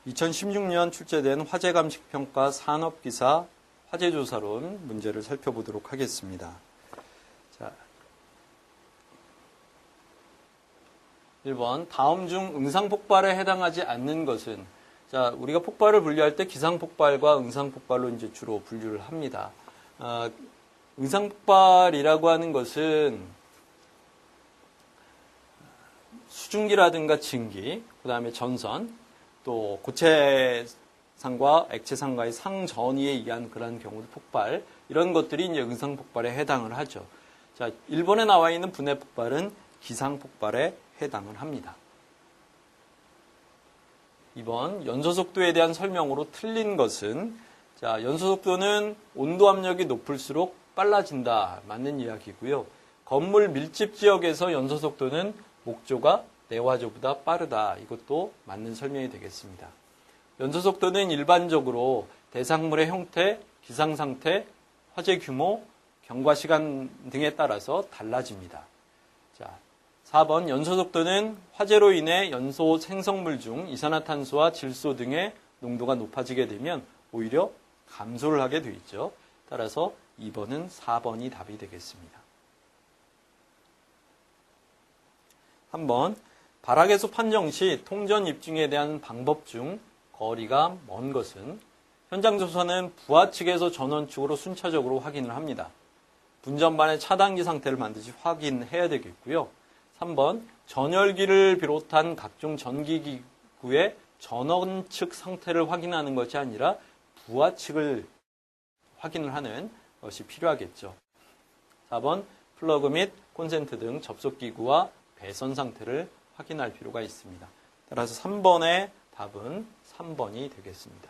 2016년 출제된 화재감식평가 산업기사 화재조사론 문제를 살펴보도록 하겠습니다. 자, 1번 다음 중 응상폭발에 해당하지 않는 것은, 자, 우리가 폭발을 분류할 때 기상폭발과 응상폭발로 이제 주로 분류를 합니다. 응상폭발이라고 하는 것은 수증기라든가 증기, 그 다음에 전선, 또 고체상과 액체상과의 상전이에 의한 그런 경우도 폭발, 이런 것들이 이제 응상폭발에 해당을 하죠. 자, 1번에 나와 있는 분해폭발은 기상폭발에 해당을 합니다. 2번 연소속도에 대한 설명으로 틀린 것은, 자, 연소속도는 온도 압력이 높을수록 빨라진다, 맞는 이야기고요. 건물 밀집 지역에서 연소속도는 목조가 내화조보다 빠르다, 이것도 맞는 설명이 되겠습니다. 연소속도는 일반적으로 대상물의 형태, 기상상태, 화재 규모, 경과 시간 등에 따라서 달라집니다. 자, 4번 연소속도는 화재로 인해 연소 생성물 중 이산화탄소와 질소 등의 농도가 높아지게 되면 오히려 감소를 하게 돼 있죠. 따라서 2번은 4번이 답이 되겠습니다. 3번 발화계수 판정 시 통전 입증에 대한 방법 중 거리가 먼 것은, 현장 조사는 부하 측에서 전원 측으로 순차적으로 확인을 합니다. 분전반의 차단기 상태를 반드시 확인해야 되겠고요. 3번 전열기를 비롯한 각종 전기기구의 전원 측 상태를 확인하는 것이 아니라 부하 측을 확인을 하는 것이 필요하겠죠. 4번 플러그 및 콘센트 등 접속기구와 배선 상태를 확인할 필요가 있습니다. 따라서 3번의 답은 3번이 되겠습니다.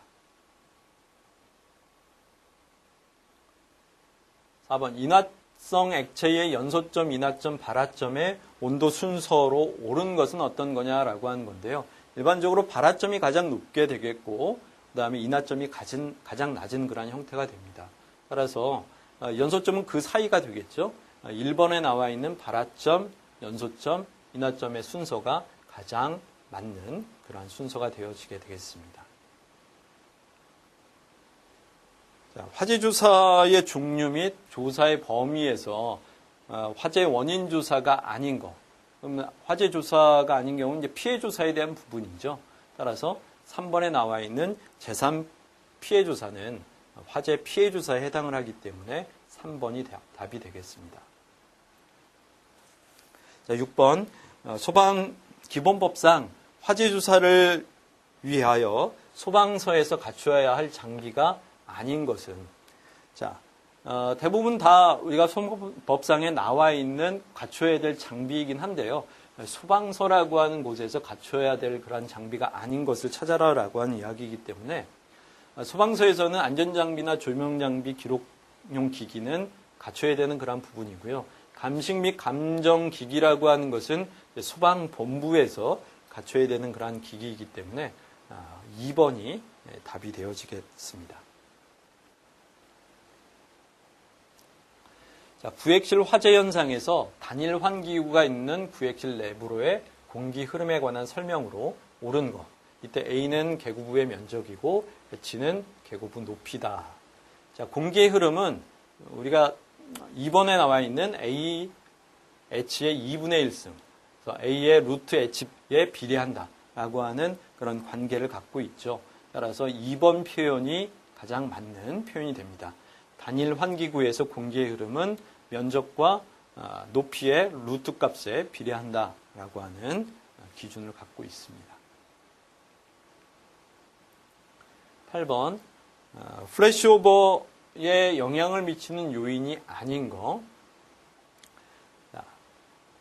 4번 인화성 액체의 연소점, 인화점, 발화점의 온도 순서로 옳은 것은 어떤 거냐라고 하는 건데요. 일반적으로 발화점이 가장 높게 되겠고, 그 다음에 인화점이 가장 낮은 그런 형태가 됩니다. 따라서 연소점은 그 사이가 되겠죠. 1번에 나와 있는 발화점, 연소점, 인화점의 순서가 가장 맞는 그러한 순서가 되어지게 되겠습니다. 자, 화재 조사의 종류 및 조사의 범위에서 화재 원인 조사가 아닌 거, 그러면 화재 조사가 아닌 경우는 이제 피해 조사에 대한 부분이죠. 따라서 3번에 나와 있는 제3 피해 조사는 화재 피해 조사에 해당을 하기 때문에 3번이 답이 되겠습니다. 자, 6번 소방기본법상 화재 조사를 위하여 소방서에서 갖추어야 할 장비가 아닌 것은, 자, 대부분 다 우리가 소방법상에 나와 있는 갖춰야 될 장비이긴 한데요. 소방서라고 하는 곳에서 갖춰야 될 그런 장비가 아닌 것을 찾아라라고 하는 이야기이기 때문에 소방서에서는 안전장비나 조명장비, 기록용 기기는 갖춰야 되는 그런 부분이고요. 감식 및 감정기기라고 하는 것은 소방본부에서 갖춰야 되는 그런 기기이기 때문에 2번이 답이 되어지겠습니다. 자, 구액실 화재 현상에서 단일 환기구가 있는 구액실 내부로의 공기 흐름에 관한 설명으로 옳은 것. 이때 A는 개구부의 면적이고 H는 개구부 높이다. 자, 공기의 흐름은 우리가 2번에 나와 있는 A, H의 2분의 1승, 그래서 A의 루트 H에 비례한다라고 하는 그런 관계를 갖고 있죠. 따라서 2번 표현이 가장 맞는 표현이 됩니다. 단일 환기구에서 공기의 흐름은 면적과 높이의 루트 값에 비례한다라고 하는 기준을 갖고 있습니다. 8번 플래시오버에 영향을 미치는 요인이 아닌 거. 자,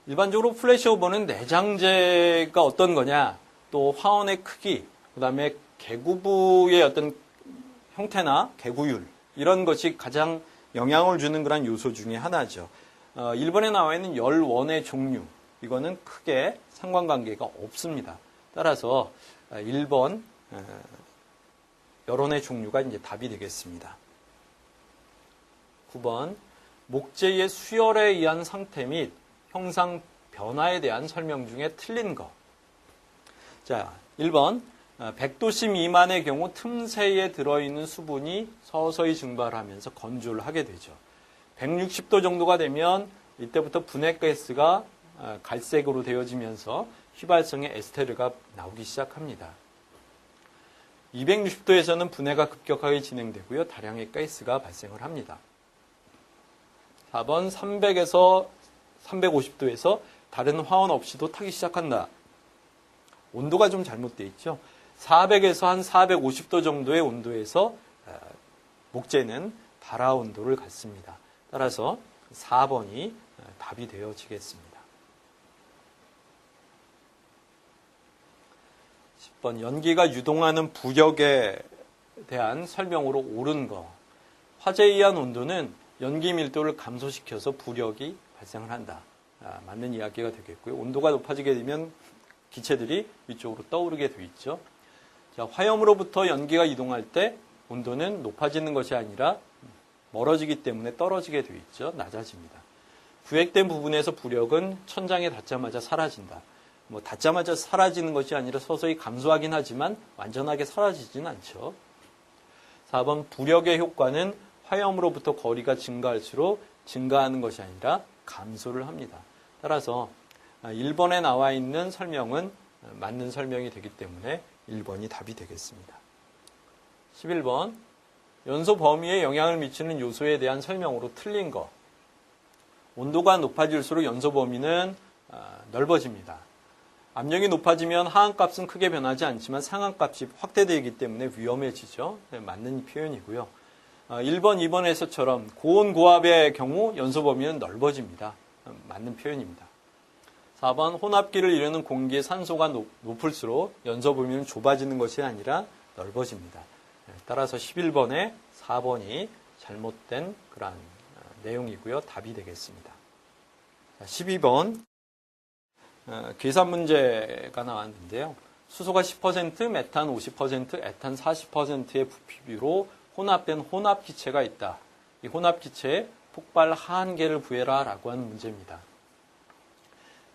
일반적으로 플래시오버는 내장재가 어떤 거냐, 또 화원의 크기, 그 다음에 개구부의 어떤 형태나 개구율, 이런 것이 가장 영향을 주는 그런 요소 중에 하나죠. 1번에 나와 있는 열원의 종류, 이거는 크게 상관관계가 없습니다. 따라서 1번 열원의 종류가 이제 답이 되겠습니다. 9번 목재의 수열에 의한 상태 및 형상 변화에 대한 설명 중에 틀린 거. 자, 1번 100도씨 미만의 경우 틈새에 들어있는 수분이 서서히 증발하면서 건조를 하게 되죠. 160도 정도가 되면 이때부터 분해가스가 갈색으로 되어지면서 휘발성의 에스테르가 나오기 시작합니다. 260도에서는 분해가 급격하게 진행되고요. 다량의 가스가 발생을 합니다. 4번 300에서 350도에서 다른 화원 없이도 타기 시작한다. 온도가 좀 잘못되어 있죠. 400에서 한 450도 정도의 온도에서 목재는 발화 온도를 갖습니다. 따라서 4번이 답이 되어지겠습니다. 10번 연기가 유동하는 부력에 대한 설명으로 옳은 거. 화재에 의한 온도는 연기 밀도를 감소시켜서 부력이 발생을 한다. 맞는 이야기가 되겠고요. 온도가 높아지게 되면 기체들이 위쪽으로 떠오르게 되어 있죠. 자, 화염으로부터 연기가 이동할 때 온도는 높아지는 것이 아니라 멀어지기 때문에 떨어지게 되어 있죠. 낮아집니다. 부액된 부분에서 부력은 천장에 닿자마자 사라진다. 닿자마자 사라지는 것이 아니라 서서히 감소하긴 하지만 완전하게 사라지진 않죠. 4번 부력의 효과는 화염으로부터 거리가 증가할수록 증가하는 것이 아니라 감소를 합니다. 따라서 1번에 나와 있는 설명은 맞는 설명이 되기 때문에 1번이 답이 되겠습니다. 11번 연소 범위에 영향을 미치는 요소에 대한 설명으로 틀린 거. 온도가 높아질수록 연소 범위는 넓어집니다. 압력이 높아지면 하한값은 크게 변하지 않지만 상한값이 확대되기 때문에 위험해지죠. 네, 맞는 표현이고요. 1번, 2번에서처럼 고온 고압의 경우 연소 범위는 넓어집니다. 맞는 표현입니다. 4번 혼합기를 이루는 공기의 산소가 높을수록 연소 범위는 좁아지는 것이 아니라 넓어집니다. 따라서 11번에 4번이 잘못된 그러한 내용이고요. 답이 되겠습니다. 12번 계산 문제가 나왔는데요. 수소가 10%, 메탄 50%, 에탄 40%의 부피비로 혼합된 혼합기체가 있다. 이 혼합기체에 폭발 하한계를 구해라 라고 하는 문제입니다.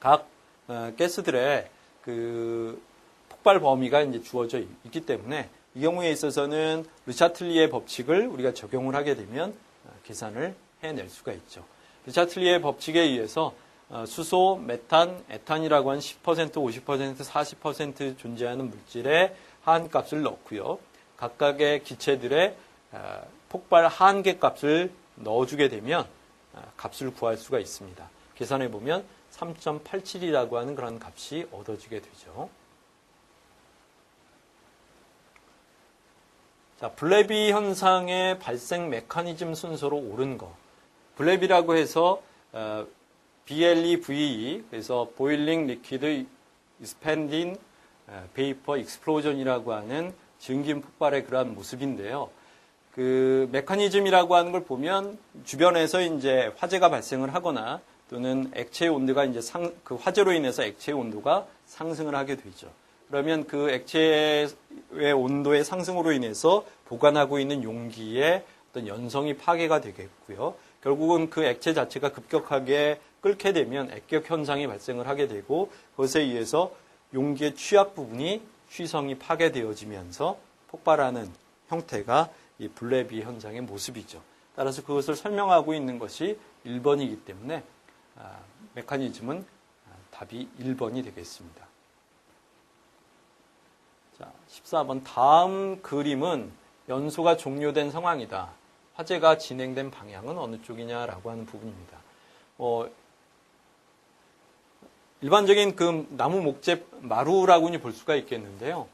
각 가스들의 그 폭발 범위가 이제 주어져 있기 때문에 이 경우에 있어서는 르샤틀리의 법칙을 우리가 적용을 하게 되면 계산을 해낼 수가 있죠. 르샤틀리의 법칙에 의해서 수소, 메탄, 에탄이라고 한 10%, 50%, 40% 존재하는 물질의 하한값을 넣고요. 각각의 기체들의 폭발 하한계 값을 넣어주게 되면 값을 구할 수가 있습니다. 계산해 보면 3.87이라고 하는 그런 값이 얻어지게 되죠. 자, 블레비 현상의 발생 메커니즘 순서로 옳은 거. 블레비라고 해서 BLEVE, 그래서 Boiling Liquid Expanding Vapor Explosion이라고 하는 증긴 폭발의 그러한 모습인데요. 그 메커니즘이라고 하는 걸 보면 주변에서 이제 화재가 발생을 하거나 또는 액체의 온도가 이제 그 화재로 인해서 액체의 온도가 상승을 하게 되죠. 그러면 그 액체의 온도의 상승으로 인해서 보관하고 있는 용기의 어떤 연성이 파괴가 되겠고요. 결국은 그 액체 자체가 급격하게 끓게 되면 액격 현상이 발생을 하게 되고 그것에 의해서 용기의 취약 부분이 취성이 파괴되어지면서 폭발하는 형태가 이 블레비 현상의 모습이죠. 따라서 그것을 설명하고 있는 것이 1번이기 때문에 메커니즘은 답이 1번이 되겠습니다. 자, 14번 다음 그림은 연소가 종료된 상황이다. 화재가 진행된 방향은 어느 쪽이냐라고 하는 부분입니다. 일반적인 그 나무 목재 마루라고는 볼 수가 있겠는데요.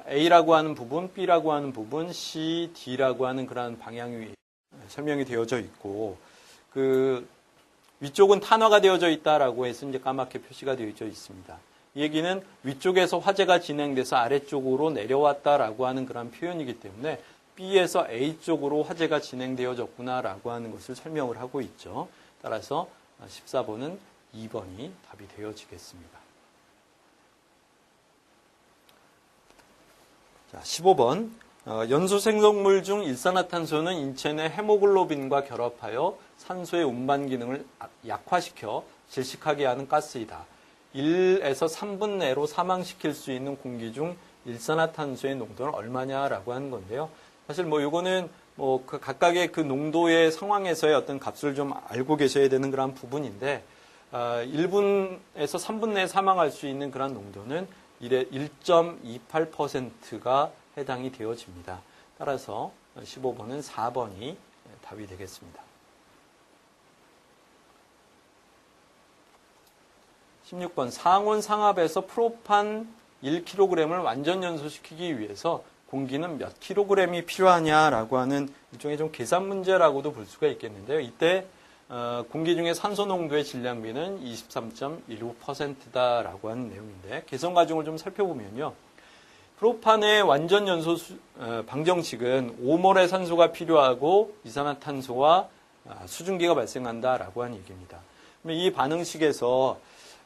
A라고 하는 부분, B라고 하는 부분, C, D라고 하는 그러한 방향이 설명이 되어져 있고, 그 위쪽은 탄화가 되어져 있다라고 해서 이제 까맣게 표시가 되어져 있습니다. 이 얘기는 위쪽에서 화재가 진행돼서 아래쪽으로 내려왔다라고 하는 그런 표현이기 때문에 B에서 A 쪽으로 화재가 진행되어졌구나라고 하는 것을 설명을 하고 있죠. 따라서 14번은 2번이 답이 되어지겠습니다. 자, 15번. 연소 생성물 중 일산화탄소는 인체 내 헤모글로빈과 결합하여 산소의 운반 기능을 약화시켜 질식하게 하는 가스이다. 1에서 3분 내로 사망시킬 수 있는 공기 중 일산화탄소의 농도는 얼마냐라고 하는 건데요. 사실 뭐 요거는 뭐 그 각각의 그 농도의 상황에서의 어떤 값을 좀 알고 계셔야 되는 그런 부분인데 1분에서 3분 내에 사망할 수 있는 그런 농도는 1.28%가 해당이 되어집니다. 따라서 15번은 4번이 답이 되겠습니다. 16번 상온 상압에서 프로판 1kg을 완전 연소시키기 위해서 공기는 몇 kg이 필요하냐라고 하는 일종의 좀 계산 문제라고도 볼 수가 있겠는데요. 이때 공기 중에 산소 농도의 질량비는 23.15%다라고 하는 내용인데 개선 과정을 좀 살펴보면요. 프로판의 완전 연소 방정식은 5몰의 산소가 필요하고 이산화탄소와 수증기가 발생한다라고 하는 얘기입니다. 이 반응식에서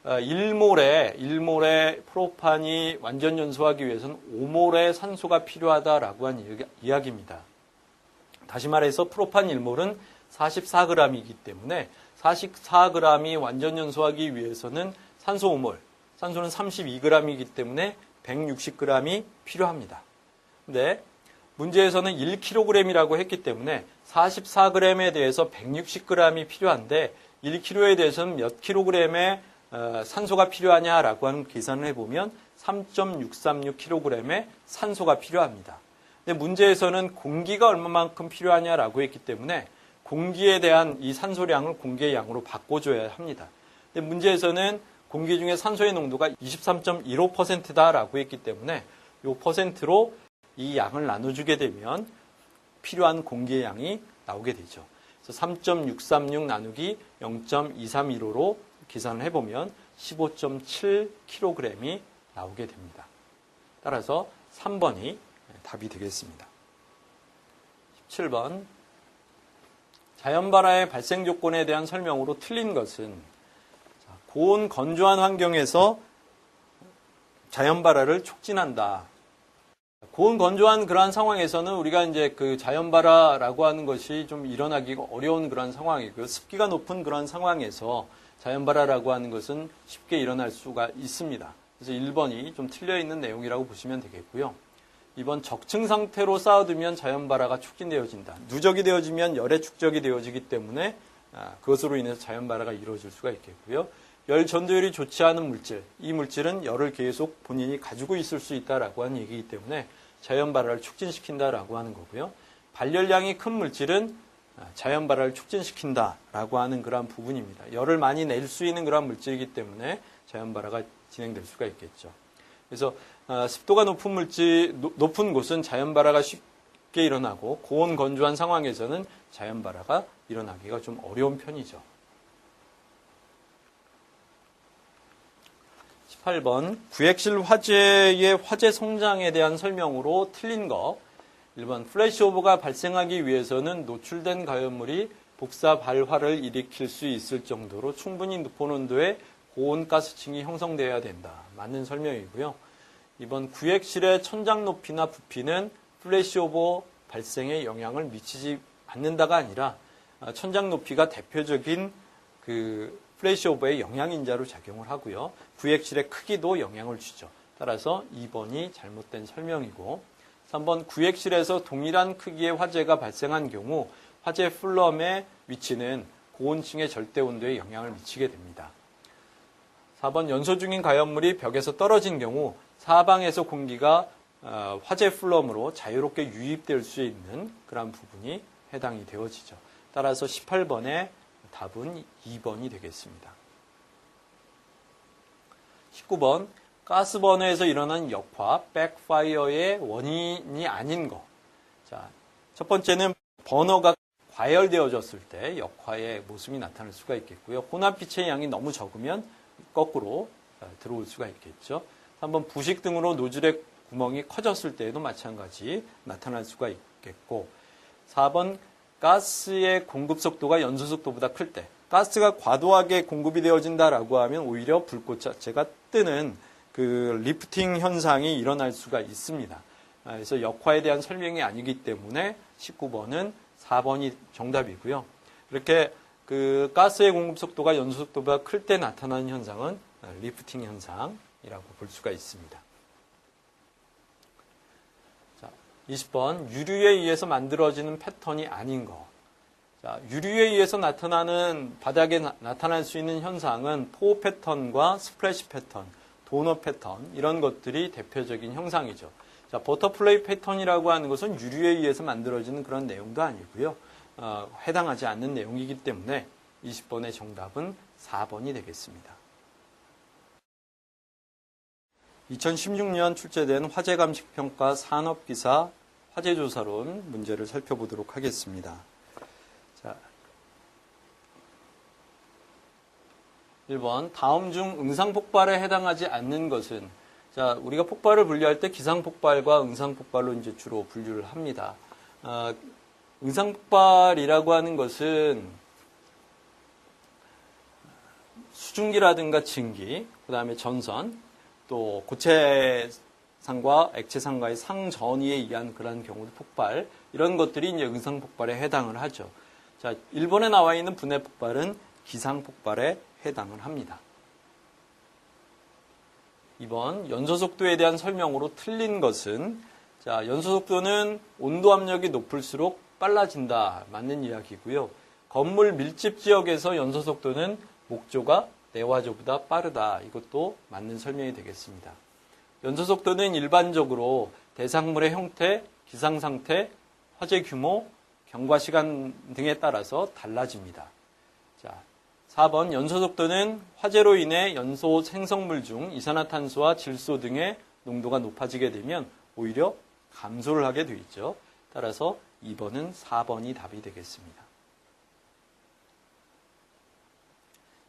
1몰의 프로판이 완전 연소하기 위해서는 5몰의 산소가 필요하다라고 하는 이야기입니다. 다시 말해서 프로판 1몰은 44g이기 때문에 44g이 완전 연소하기 위해서는 산소 5몰, 산소는 32g이기 때문에 160g이 필요합니다. 근데 문제에서는 1kg이라고 했기 때문에 44g에 대해서 160g이 필요한데 1kg에 대해서는 몇 kg의 산소가 필요하냐라고 하는 계산을 해보면 3.636kg의 산소가 필요합니다. 근데 문제에서는 공기가 얼마만큼 필요하냐라고 했기 때문에 공기에 대한 이 산소량을 공기의 양으로 바꿔줘야 합니다. 근데 문제에서는 공기 중에 산소의 농도가 23.15%다라고 했기 때문에 이 퍼센트로 이 양을 나눠주게 되면 필요한 공기의 양이 나오게 되죠. 그래서 3.636 나누기 0.2315로 계산을 해보면 15.7kg이 나오게 됩니다. 따라서 3번이 답이 되겠습니다. 17번 자연발화의 발생 조건에 대한 설명으로 틀린 것은 고온 건조한 환경에서 자연발화를 촉진한다. 고온 건조한 그러한 상황에서는 우리가 이제 그 자연발화라고 하는 것이 좀 일어나기가 어려운 그런 상황이고요. 습기가 높은 그런 상황에서 자연발화라고 하는 것은 쉽게 일어날 수가 있습니다. 그래서 1번이 좀 틀려 있는 내용이라고 보시면 되겠고요. 2번 적층 상태로 쌓아두면 자연발화가 촉진되어진다. 누적이 되어지면 열의 축적이 되어지기 때문에 그것으로 인해서 자연발화가 이루어질 수가 있겠고요. 열 전도율이 좋지 않은 물질, 이 물질은 열을 계속 본인이 가지고 있을 수 있다라고 하는 얘기이기 때문에 자연발화를 촉진시킨다라고 하는 거고요. 발열량이 큰 물질은 자연발화를 촉진시킨다라고 하는 그런 부분입니다. 열을 많이 낼 수 있는 그런 물질이기 때문에 자연발화가 진행될 수가 있겠죠. 그래서 습도가 높은 곳은 자연발화가 쉽게 일어나고 고온 건조한 상황에서는 자연발화가 일어나기가 좀 어려운 편이죠. 18번 구액실 화재의 화재 성장에 대한 설명으로 틀린 거. 1번 플래시오버가 발생하기 위해서는 노출된 가연물이 복사 발화를 일으킬 수 있을 정도로 충분히 높은 온도의 고온 가스층이 형성되어야 된다. 맞는 설명이고요. 2번 구액실의 천장 높이나 부피는 플래시오버 발생에 영향을 미치지 않는다가 아니라 천장 높이가 대표적인 그 플래시오버의 영향인자로 작용을 하고요. 구액실의 크기도 영향을 주죠. 따라서 2번이 잘못된 설명이고 3번 구액실에서 동일한 크기의 화재가 발생한 경우 화재 플럼의 위치는 고온층의 절대 온도에 영향을 미치게 됩니다. 4번 연소 중인 가연물이 벽에서 떨어진 경우 사방에서 공기가 화재 플럼으로 자유롭게 유입될 수 있는 그런 부분이 해당이 되어지죠. 따라서 18번의 답은 2번이 되겠습니다. 19번 가스버너에서 일어난 역화, 백파이어의 원인이 아닌 거. 자, 첫 번째는 버너가 과열되어졌을 때 역화의 모습이 나타날 수가 있겠고요. 혼합빛의 양이 너무 적으면 거꾸로 들어올 수가 있겠죠. 3번 부식 등으로 노즐의 구멍이 커졌을 때에도 마찬가지 나타날 수가 있겠고 4번 가스의 공급 속도가 연소 속도보다 클 때 가스가 과도하게 공급이 되어진다라고 하면 오히려 불꽃 자체가 뜨는 그 리프팅 현상이 일어날 수가 있습니다. 그래서 역화에 대한 설명이 아니기 때문에 19번은 4번이 정답이고요. 이렇게 그 가스의 공급 속도가 연소 속도보다 클 때 나타나는 현상은 리프팅 현상이라고 볼 수가 있습니다. 20번, 유류에 의해서 만들어지는 패턴이 아닌 거. 자, 유류에 의해서 나타나는, 바닥에 나타날 수 있는 현상은 포 패턴과 스플래시 패턴, 도넛 패턴, 이런 것들이 대표적인 형상이죠. 자, 버터플레이 패턴이라고 하는 것은 유류에 의해서 만들어지는 그런 내용도 아니고요. 해당하지 않는 내용이기 때문에 20번의 정답은 4번이 되겠습니다. 2016년 출제된 화재감식평가 산업기사 화재조사론 문제를 살펴보도록 하겠습니다. 자, 1번, 다음 중 응상폭발에 해당하지 않는 것은, 자, 우리가 폭발을 분류할 때 기상폭발과 응상폭발로 이제 주로 분류를 합니다. 응상폭발이라고 하는 것은 수증기라든가 증기, 그 다음에 전선, 또 고체상과 액체상과의 상전이에 의한 그런 경우도 폭발, 이런 것들이 이제 응상폭발에 해당을 하죠. 자, 1번에 나와 있는 분해 폭발은 기상폭발에 해당을 합니다. 2번, 연소속도에 대한 설명으로 틀린 것은, 자, 연소속도는 온도 압력이 높을수록 빨라진다. 맞는 이야기고요. 건물 밀집 지역에서 연소속도는 목조가 내화조보다 빠르다. 이것도 맞는 설명이 되겠습니다. 연소속도는 일반적으로 대상물의 형태, 기상상태, 화재 규모, 경과시간 등에 따라서 달라집니다. 자, 4번, 연소속도는 화재로 인해 연소 생성물 중 이산화탄소와 질소 등의 농도가 높아지게 되면 오히려 감소를 하게 되어 있죠. 따라서 2번은 4번이 답이 되겠습니다.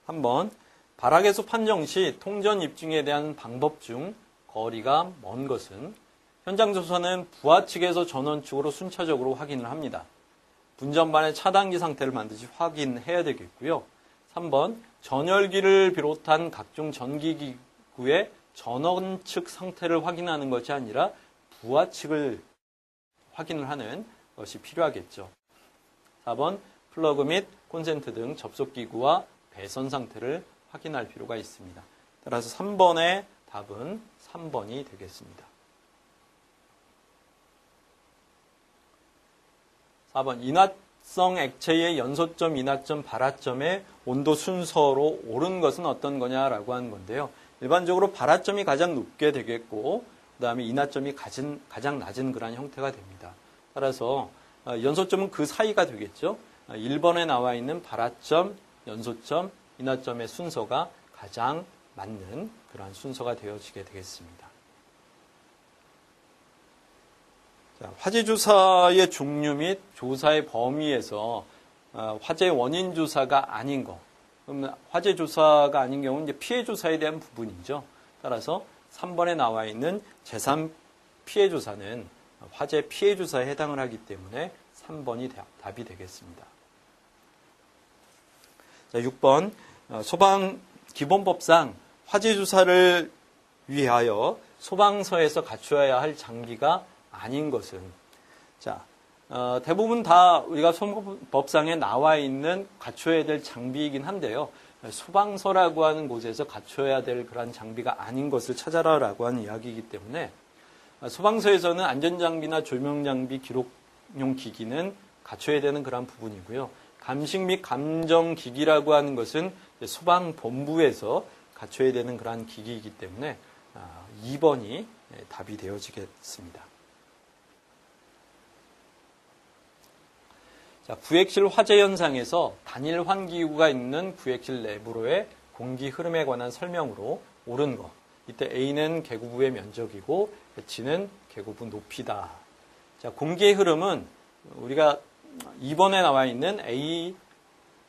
3번, 발화계수 판정 시 통전 입증에 대한 방법 중 거리가 먼 것은, 현장 조사는 부하 측에서 전원 측으로 순차적으로 확인을 합니다. 분전반의 차단기 상태를 반드시 확인해야 되겠고요. 3번, 전열기를 비롯한 각종 전기기구의 전원 측 상태를 확인하는 것이 아니라 부하 측을 확인을 하는 것이 필요하겠죠. 4번, 플러그 및 콘센트 등 접속기구와 배선 상태를 확인할 필요가 있습니다. 따라서 3번의 답은 3번이 되겠습니다. 4번, 인화성 액체의 연소점, 인화점, 발화점의 온도 순서로 옳은 것은 어떤 거냐라고 하는 건데요. 일반적으로 발화점이 가장 높게 되겠고, 그 다음에 인화점이 가장 낮은 그런 형태가 됩니다. 따라서 연소점은 그 사이가 되겠죠. 1번에 나와 있는 발화점, 연소점, 인화점의 순서가 가장 맞는 그러한 순서가 되어지게 되겠습니다. 자, 화재 조사의 종류 및 조사의 범위에서 화재 원인 조사가 아닌 거, 그러면 화재 조사가 아닌 경우는 이제 피해 조사에 대한 부분이죠. 따라서 3번에 나와 있는 제3 피해 조사는 화재 피해 조사에 해당을 하기 때문에 3번이 답이 되겠습니다. 자, 6번, 소방 기본법상 화재 조사를 위하여 소방서에서 갖추어야 할 장비가 아닌 것은, 자, 대부분 다 우리가 소방법상에 나와 있는 갖춰야 될 장비이긴 한데요. 소방서라고 하는 곳에서 갖춰야 될 그런 장비가 아닌 것을 찾아라라고 하는 이야기이기 때문에 소방서에서는 안전장비나 조명장비, 기록용 기기는 갖춰야 되는 그런 부분이고요. 감식 및 감정기기라고 하는 것은 소방본부에서 갖춰야 되는 그런 기기이기 때문에 2번이 답이 되어지겠습니다. 자, 구액실 화재 현상에서 단일 환기구가 있는 구액실 내부로의 공기 흐름에 관한 설명으로 옳은 거. 이때 A는 개구부의 면적이고 H는 개구부 높이다. 자, 공기의 흐름은 우리가 2번에 나와 있는 A,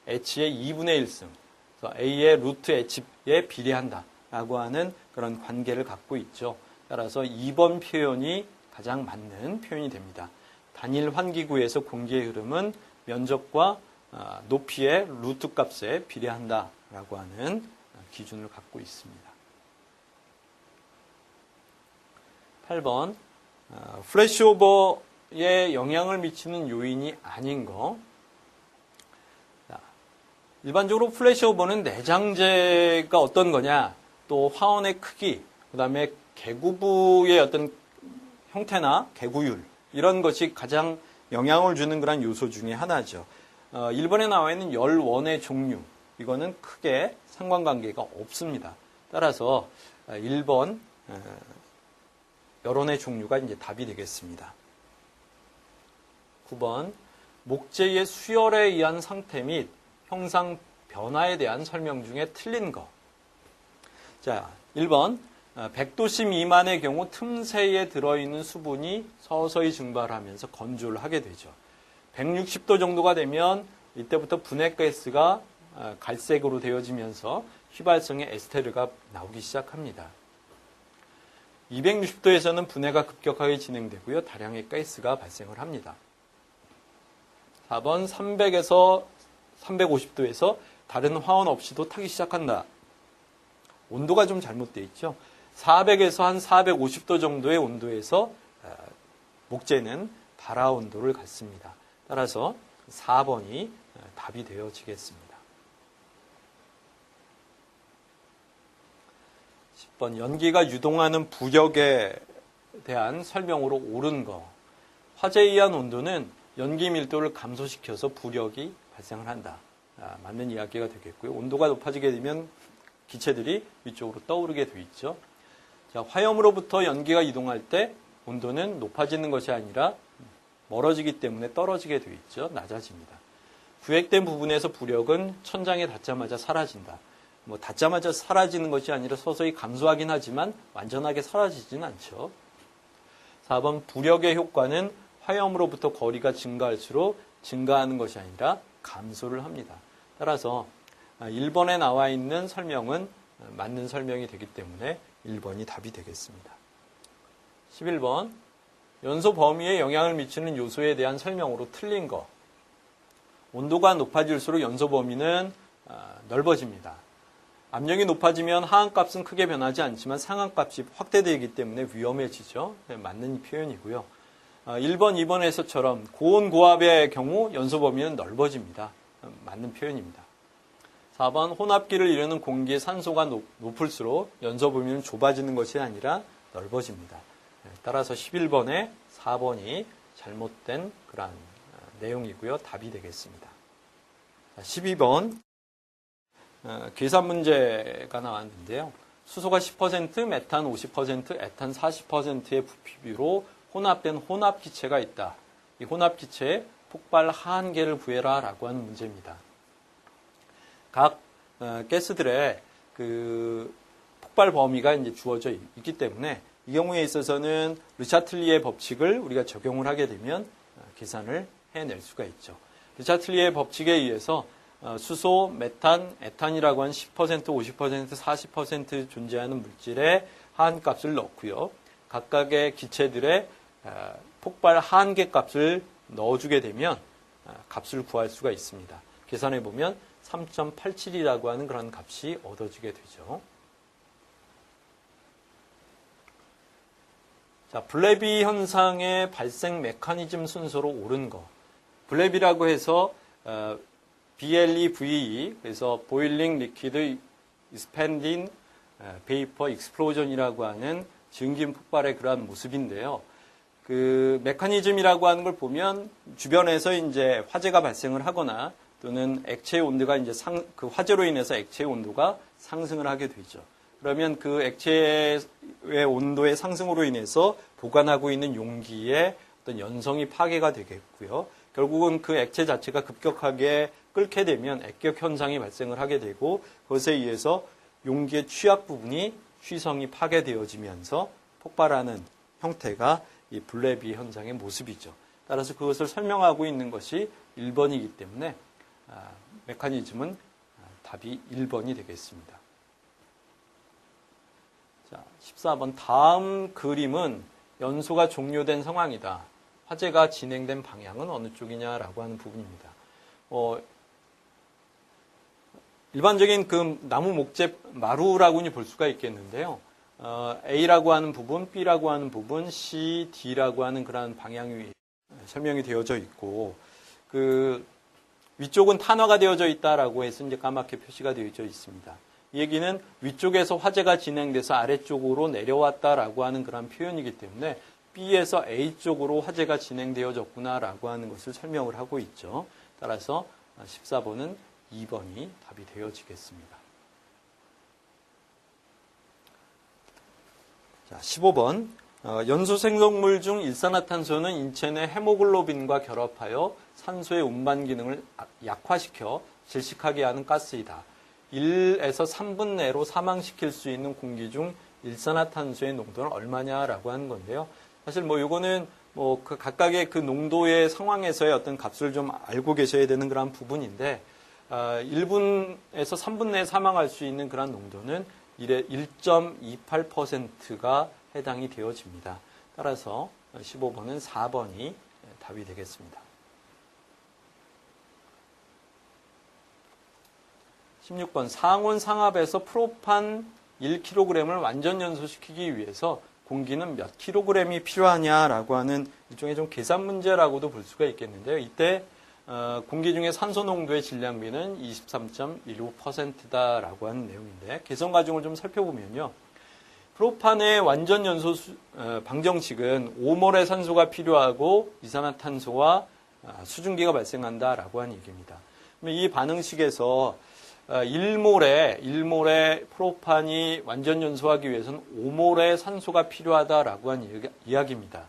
H의 2분의 1승, A의 루트 H에 비례한다 라고 하는 그런 관계를 갖고 있죠. 따라서 2번 표현이 가장 맞는 표현이 됩니다. 단일 환기구에서 공기의 흐름은 면적과 높이의 루트 값에 비례한다 라고 하는 기준을 갖고 있습니다. 8번, 플래시오버에 영향을 미치는 요인이 아닌 거. 일반적으로 플래시오버는 내장재가 어떤 거냐, 또 화원의 크기, 그 다음에 개구부의 어떤 형태나 개구율, 이런 것이 가장 영향을 주는 그런 요소 중에 하나죠. 1번에 나와 있는 열원의 종류, 이거는 크게 상관관계가 없습니다. 따라서 1번 열원의 종류가 이제 답이 되겠습니다. 9번 목재의 수열에 의한 상태 및 형상 변화에 대한 설명 중에 틀린 거. 자, 1번 100도씨 미만의 경우 틈새에 들어있는 수분이 서서히 증발하면서 건조를 하게 되죠. 160도 정도가 되면 이때부터 분해가스가 갈색으로 되어지면서 휘발성의 에스테르가 나오기 시작합니다. 260도에서는 분해가 급격하게 진행되고요. 다량의 가스가 발생을 합니다. 4번 300에서 350도에서 다른 화원 없이도 타기 시작한다. 온도가 좀 잘못되어 있죠. 400에서 한 450도 정도의 온도에서 목재는 발화 온도를 갖습니다. 따라서 4번이 답이 되어지겠습니다. 10번 연기가 유동하는 부력에 대한 설명으로 옳은 거. 화재에 의한 온도는 연기 밀도를 감소시켜서 부력이 발생을 한다. 맞는 이야기가 되겠고요. 온도가 높아지게 되면 기체들이 위쪽으로 떠오르게 되어 있죠. 자, 화염으로부터 연기가 이동할 때 온도는 높아지는 것이 아니라 멀어지기 때문에 떨어지게 되어 있죠. 낮아집니다. 구획된 부분에서 부력은 천장에 닿자마자 사라진다. 닿자마자 사라지는 것이 아니라 서서히 감소하긴 하지만 완전하게 사라지지는 않죠. 4번 부력의 효과는 화염으로부터 거리가 증가할수록 증가하는 것이 아니라 감소를 합니다. 따라서 1번에 나와 있는 설명은 맞는 설명이 되기 때문에 1번이 답이 되겠습니다. 11번 연소 범위에 영향을 미치는 요소에 대한 설명으로 틀린 거. 온도가 높아질수록 연소 범위는 넓어집니다. 압력이 높아지면 하한값은 크게 변하지 않지만 상한값이 확대되기 때문에 위험해지죠. 맞는 표현이고요. 1번, 2번에서처럼 고온 고압의 경우 연소 범위는 넓어집니다. 맞는 표현입니다. 4번 혼합기를 이루는 공기의 산소가 높을수록 연소 범위는 좁아지는 것이 아니라 넓어집니다. 따라서 11번에 4번이 잘못된 그런 내용이고요. 답이 되겠습니다. 12번 계산 문제가 나왔는데요. 수소가 10%, 메탄 50%, 에탄 40%의 부피비로 혼합된 혼합기체가 있다. 이 혼합기체에 폭발 하한계를 구해라 라고 하는 문제입니다. 각 가스들의 그 폭발 범위가 이제 주어져 있기 때문에 이 경우에 있어서는 르차틀리의 법칙을 우리가 적용을 하게 되면 계산을 해낼 수가 있죠. 르차틀리의 법칙에 의해서 수소, 메탄, 에탄이라고 한 10%, 50%, 40% 존재하는 물질의 하한값을 넣고요. 각각의 기체들의 폭발 하한계 값을 넣어주게 되면 값을 구할 수가 있습니다. 계산해 보면 3.87이라고 하는 그런 값이 얻어지게 되죠. 자, 블레비 현상의 발생 메커니즘 순서로 옳은 거. 블레비라고 해서 BLEVE, 그래서 Boiling Liquid Expanding Vapor Explosion이라고 하는 증긴 폭발의 그러한 모습인데요. 그 메커니즘이라고 하는 걸 보면 주변에서 이제 화재가 발생을 하거나 또는 액체의 온도가 이제 그 화재로 인해서 액체의 온도가 상승을 하게 되죠. 그러면 그 액체의 온도의 상승으로 인해서 보관하고 있는 용기에 어떤 연성이 파괴가 되겠고요. 결국은 그 액체 자체가 급격하게 끓게 되면 액격 현상이 발생을 하게 되고 그것에 의해서 용기의 취약 부분이 취성이 파괴되어지면서 폭발하는 형태가 이 블레비 현상의 모습이죠. 따라서 그것을 설명하고 있는 것이 1번이기 때문에 메커니즘은 답이 1번이 되겠습니다. 자, 14번 다음 그림은 연소가 종료된 상황이다. 화재가 진행된 방향은 어느 쪽이냐라고 하는 부분입니다. 일반적인 그 나무 목재 마루라고는 볼 수가 있겠는데요. A라고 하는 부분, B라고 하는 부분, C, D라고 하는 그러한 방향이 설명이 되어져 있고, 그 위쪽은 탄화가 되어져 있다라고 해서 이제 까맣게 표시가 되어져 있습니다. 이 얘기는 위쪽에서 화재가 진행돼서 아래쪽으로 내려왔다라고 하는 그런 표현이기 때문에 B에서 A 쪽으로 화재가 진행되어졌구나라고 하는 것을 설명을 하고 있죠. 따라서 14번은 2번이 답이 되어지겠습니다. 자, 15번. 연소 생성물 중 일산화탄소는 인체 내 헤모글로빈과 결합하여 산소의 운반 기능을 약화시켜 질식하게 하는 가스이다. 1에서 3분 내로 사망시킬 수 있는 공기 중 일산화탄소의 농도는 얼마냐라고 하는 건데요. 사실 요거는 그 각각의 그 농도의 상황에서의 어떤 값을 좀 알고 계셔야 되는 그런 부분인데, 1분에서 3분 내에 사망할 수 있는 그런 농도는 1.28%가 해당이 되어집니다. 따라서 15번은 4번이 답이 되겠습니다. 16번. 상온 상압에서 프로판 1kg을 완전 연소시키기 위해서 공기는 몇 kg이 필요하냐라고 하는 일종의 좀 계산 문제라고도 볼 수가 있겠는데요. 이때 공기 중에 산소 농도의 질량비는 23.15%다라고 하는 내용인데, 계산 과정을 좀 살펴보면요. 프로판의 완전 연소 방정식은 5몰의 산소가 필요하고 이산화탄소와 수증기가 발생한다라고 하는 얘기입니다. 이 반응식에서 1몰의 프로판이 완전 연소하기 위해서는 5몰의 산소가 필요하다라고 하는 이야기입니다.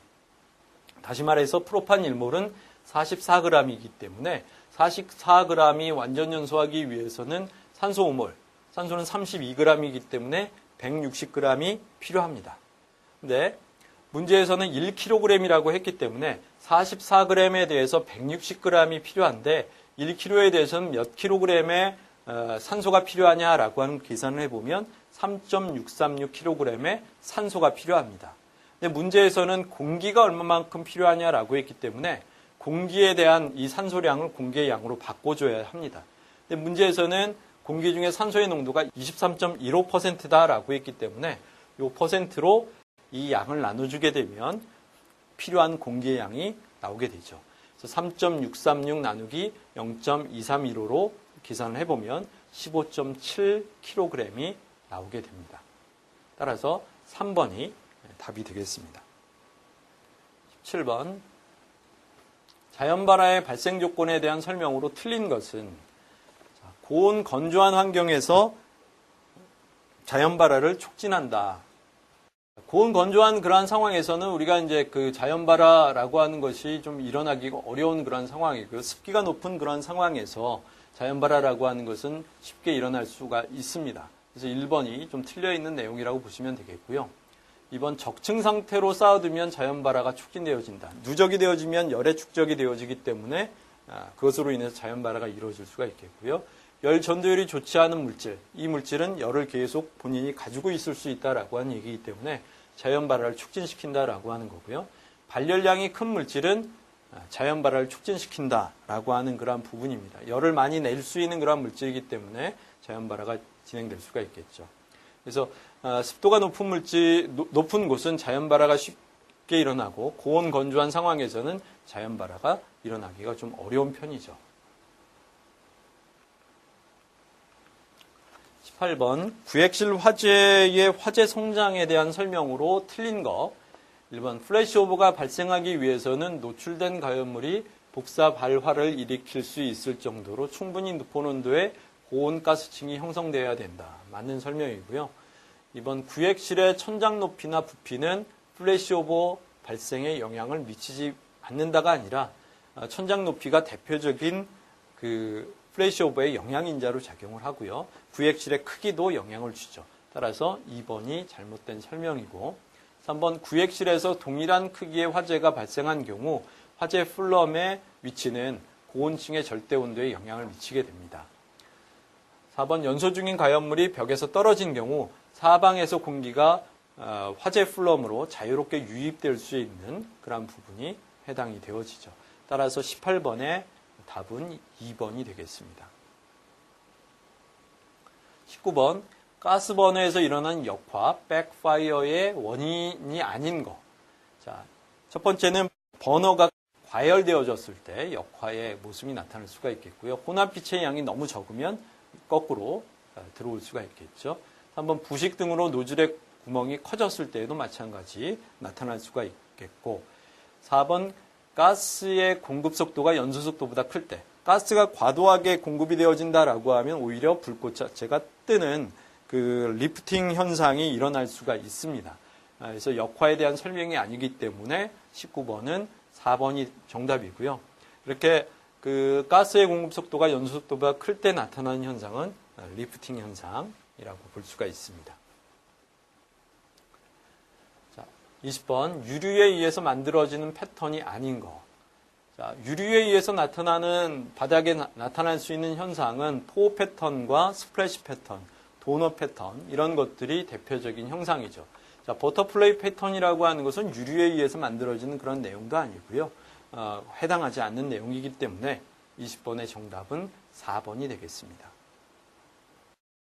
다시 말해서 프로판 1몰은 44g이기 때문에 44g이 완전 연소하기 위해서는 산소 5몰, 산소는 32g이기 때문에 160g이 필요합니다. 근데 문제에서는 1kg이라고 했기 때문에 44g에 대해서 160g이 필요한데 1kg에 대해서는 몇 kg의 산소가 필요하냐라고 하는 계산을 해보면 3.636kg의 산소가 필요합니다. 근데 문제에서는 공기가 얼마만큼 필요하냐라고 했기 때문에 공기에 대한 이 산소량을 공기의 양으로 바꿔줘야 합니다. 근데 문제에서는 공기 중에 산소의 농도가 23.15%다라고 했기 때문에 이 퍼센트로 이 양을 나눠주게 되면 필요한 공기의 양이 나오게 되죠. 그래서 3.636 나누기 0.2315로 계산을 해보면 15.7kg이 나오게 됩니다. 따라서 3번이 답이 되겠습니다. 17번. 자연발화의 발생 조건에 대한 설명으로 틀린 것은, 고온 건조한 환경에서 자연발화를 촉진한다. 고온 건조한 그러한 상황에서는 우리가 이제 그 자연발화라고 하는 것이 좀 일어나기가 어려운 그런 상황이고요. 습기가 높은 그런 상황에서 자연발화라고 하는 것은 쉽게 일어날 수가 있습니다. 그래서 1번이 좀 틀려 있는 내용이라고 보시면 되겠고요. 2번, 적층 상태로 쌓아두면 자연발화가 촉진되어진다. 누적이 되어지면 열의 축적이 되어지기 때문에 그것으로 인해서 자연발화가 이루어질 수가 있겠고요. 열 전도율이 좋지 않은 물질, 이 물질은 열을 계속 본인이 가지고 있을 수 있다라고 하는 얘기이기 때문에 자연발화를 촉진시킨다라고 하는 거고요. 발열량이 큰 물질은 자연발화를 촉진시킨다라고 하는 그러한 부분입니다. 열을 많이 낼 수 있는 그러한 물질이기 때문에 자연발화가 진행될 수가 있겠죠. 그래서 습도가 높은 곳은 자연발화가 쉽게 일어나고 고온 건조한 상황에서는 자연발화가 일어나기가 좀 어려운 편이죠. 18번. 구획실 화재의 화재 성장에 대한 설명으로 틀린 거. 1번. 플래시오버가 발생하기 위해서는 노출된 가연물이 복사 발화를 일으킬 수 있을 정도로 충분히 높은 온도의 고온 가스층이 형성되어야 된다. 맞는 설명이고요. 2번. 구획실의 천장 높이나 부피는 플래시오버 발생에 영향을 미치지 않는다가 아니라 천장 높이가 대표적인 그 플래시오버의 영향인자로 작용을 하고요. 구획실의 크기도 영향을 주죠. 따라서 2번이 잘못된 설명이고, 3번. 구획실에서 동일한 크기의 화재가 발생한 경우 화재 플럼의 위치는 고온층의 절대 온도에 영향을 미치게 됩니다. 4번. 연소 중인 가연물이 벽에서 떨어진 경우 사방에서 공기가 화재 플럼으로 자유롭게 유입될 수 있는 그런 부분이 해당이 되어지죠. 따라서 18번의 답은 2번이 되겠습니다. 19번. 가스버너에서 일어난 역화, 백파이어의 원인이 아닌 거. 자, 첫 번째는 버너가 과열되어졌을 때 역화의 모습이 나타날 수가 있겠고요. 혼합빛의 양이 너무 적으면 거꾸로 들어올 수가 있겠죠. 3번. 부식 등으로 노즐의 구멍이 커졌을 때에도 마찬가지 나타날 수가 되겠고 4번 가스의 공급 속도가 연소 속도보다 클 때 가스가 과도하게 공급이 되어진다라고 하면 오히려 불꽃 자체가 뜨는 그 리프팅 현상이 일어날 수가 있습니다. 그래서 역화에 대한 설명이 아니기 때문에 19번은 4번이 정답이고요. 이렇게 그 가스의 공급 속도가 연소 속도보다 클 때 나타나는 현상은 리프팅 현상이라고 볼 수가 있습니다. 자, 20번 유류에 의해서 만들어지는 패턴이 아닌 거. 자, 유류에 의해서 나타나는 바닥에 나타날 수 있는 현상은 포 패턴과 스플래시 패턴, 도넛 패턴 이런 것들이 대표적인 형상이죠. 자, 버터플레이 패턴이라고 하는 것은 유류에 의해서 만들어지는 그런 내용도 아니고요. 해당하지 않는 내용이기 때문에 20번의 정답은 4번이 되겠습니다.